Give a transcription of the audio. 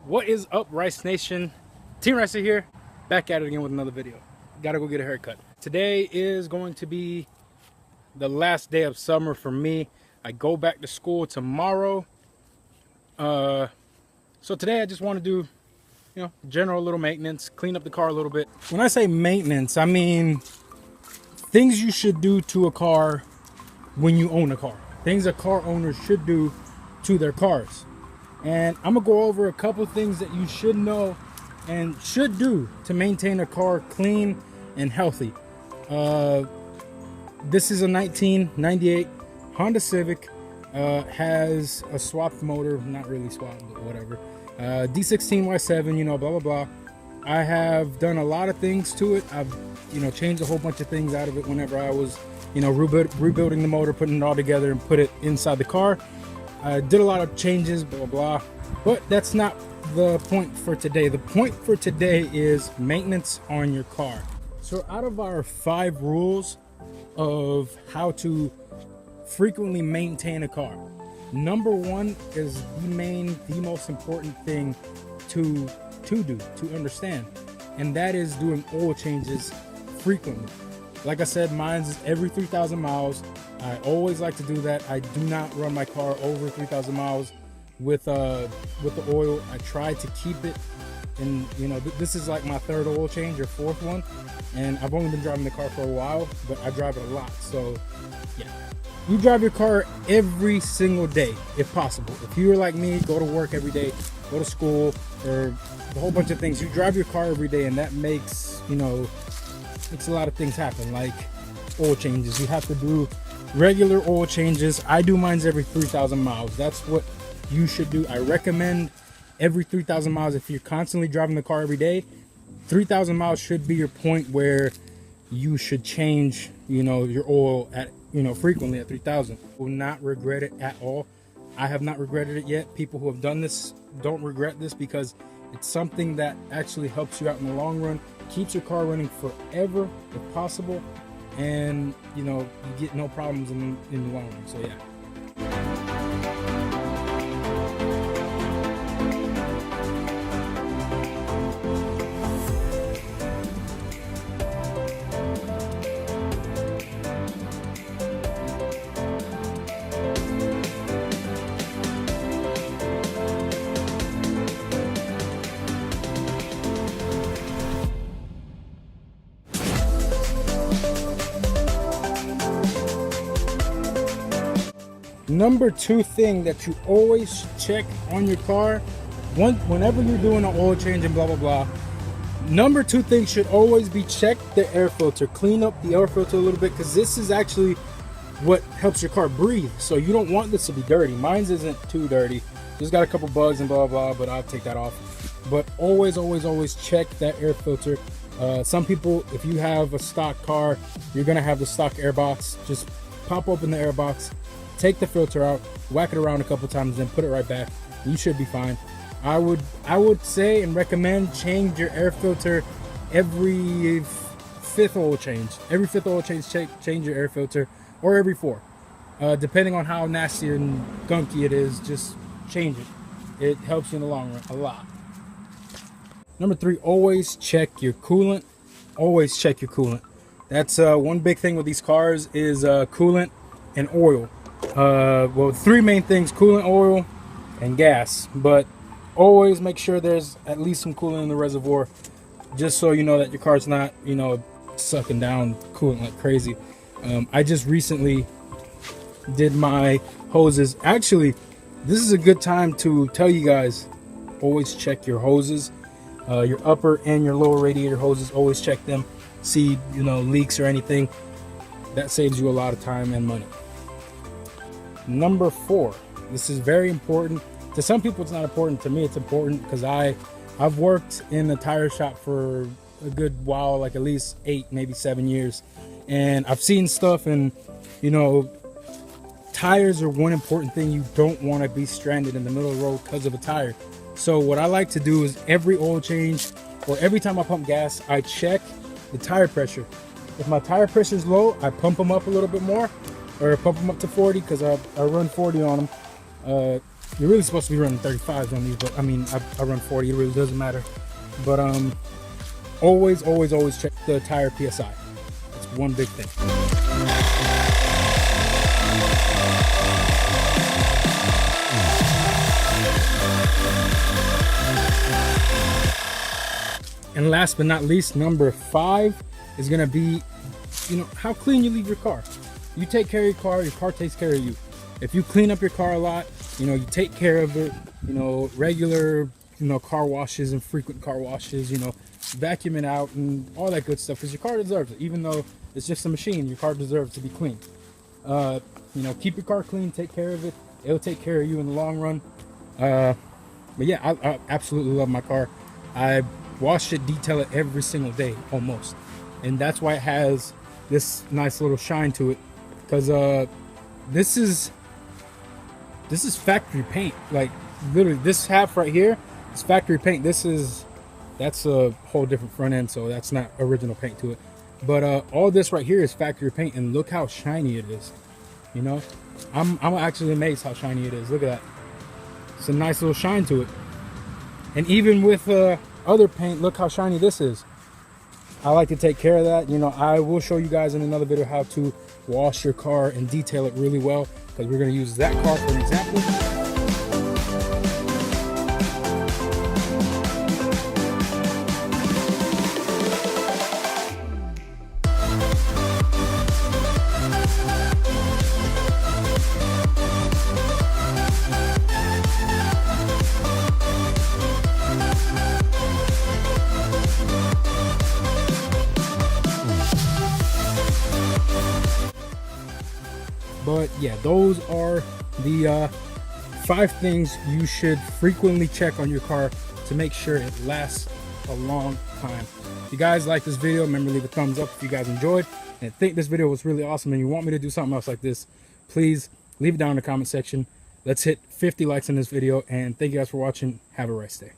What is up, Rice Nation? Team Ricer here, back at it again with another video. Gotta go get a haircut. Today is going to be the last day of summer for me. I go back to school tomorrow. So today I just want to do, general little maintenance, clean up the car a little bit. When I say maintenance, I mean things you should do to a car when you own a car. Things a car owner should do to their cars. And I'm gonna go over a couple things that you should know and should do to maintain a car clean and healthy. This is a 1998 Honda Civic. Has a swapped motor, not really swapped, but whatever. D16Y7, blah blah blah. I have done a lot of things to it. I've changed a whole bunch of things out of it whenever I was rebuilding the motor, putting it all together and put it inside the car. I did a lot of changes, blah, blah, blah, but that's not the point for today. The point for today is maintenance on your car. So out of our 5 rules of how to frequently maintain a car, number 1 is the most important thing to understand, and that is doing oil changes frequently. Like I said, mine's is every 3,000 miles. I always like to do that. I do not run my car over 3,000 miles with the oil. I try to keep it, and this is like my 3rd oil change or 4th one, and I've only been driving the car for a while, but I drive it a lot. So yeah, you drive your car every single day if possible. If you're like me, go to work every day, go to school, or a whole bunch of things, you drive your car every day, and that makes a lot of things happen, like oil changes. You have to do regular oil changes. I do mine's every 3,000 miles. That's what you should do. I recommend every 3,000 miles. If you're constantly driving the car every day, 3,000 miles should be your point where you should change your oil at frequently at 3,000. Will not regret it at all. I have not regretted it yet. People who have done this don't regret this, because it's something that actually helps you out in the long run, keeps your car running forever if possible, and you get no problems in the long run. So yeah. Number 2 thing that you always check on your car, whenever you're doing an oil change and blah blah blah, number 2 thing should always be check the air filter. Clean up the air filter a little bit, because this is actually what helps your car breathe. So you don't want this to be dirty. Mine's isn't too dirty, just got a couple bugs and blah blah, but I'll take that off. But always check that air filter. Some people, if you have a stock car, you're gonna have the stock air box. Just pop open the air box, take the filter out, whack it around a couple times, then put it right back. You should be fine. I would say and recommend change your air filter every 5th oil change. Every 5th oil change, change your air filter, or every 4. Depending on how nasty and gunky it is, just change it. It helps you in the long run a lot. Number 3, always check your coolant. Always check your coolant. That's one big thing with these cars is coolant and oil. Well, 3 main things: coolant, oil, and gas. But always make sure there's at least some coolant in the reservoir, just so you know that your car's not sucking down coolant like crazy. I just recently did my hoses. Actually, this is a good time to tell you guys, always check your hoses, your upper and your lower radiator hoses. Always check them, see leaks or anything. That saves you a lot of time and money. Number 4, this is very important. To some people it's not important. To me it's important, because I've worked in a tire shop for a good while, like at least 8, maybe 7 years, and I've seen stuff, and tires are one important thing. You don't want to be stranded in the middle of the road because of a tire. So what I like to do is every oil change, or every time I pump gas, I check the tire pressure. If my tire pressure is low, I pump them up a little bit more, or pump them up to 40, because I run 40 on them. You're really supposed to be running 35s on these, but I mean, I run 40. It really doesn't matter. But always check the tire PSI. That's one big thing. And last but not least, number 5 is gonna be, how clean you leave your car. You take care of your car takes care of you. If you clean up your car a lot, you take care of it, regular, car washes and frequent car washes, vacuum it out and all that good stuff, because your car deserves it. Even though it's just a machine, your car deserves to be clean. Keep your car clean, take care of it. It'll take care of you in the long run. But yeah, I absolutely love my car. I wash it, detail it every single day almost, and that's why it has this nice little shine to it, because this is factory paint. Like literally this half right here is factory paint. That's a whole different front end, so that's not original paint to it, but all this right here is factory paint, and look how shiny it is. I'm actually amazed how shiny it is. Look at that. It's a nice little shine to it. And even with other paint, look how shiny this is. I like to take care of that. I will show you guys in another video how to wash your car and detail it really well, because we're going to use that car for an example. But yeah, those are the 5 things you should frequently check on your car to make sure it lasts a long time. If you guys like this video, remember to leave a thumbs up if you guys enjoyed and think this video was really awesome and you want me to do something else like this. Please leave it down in the comment section. Let's hit 50 likes on this video, and thank you guys for watching. Have a nice day.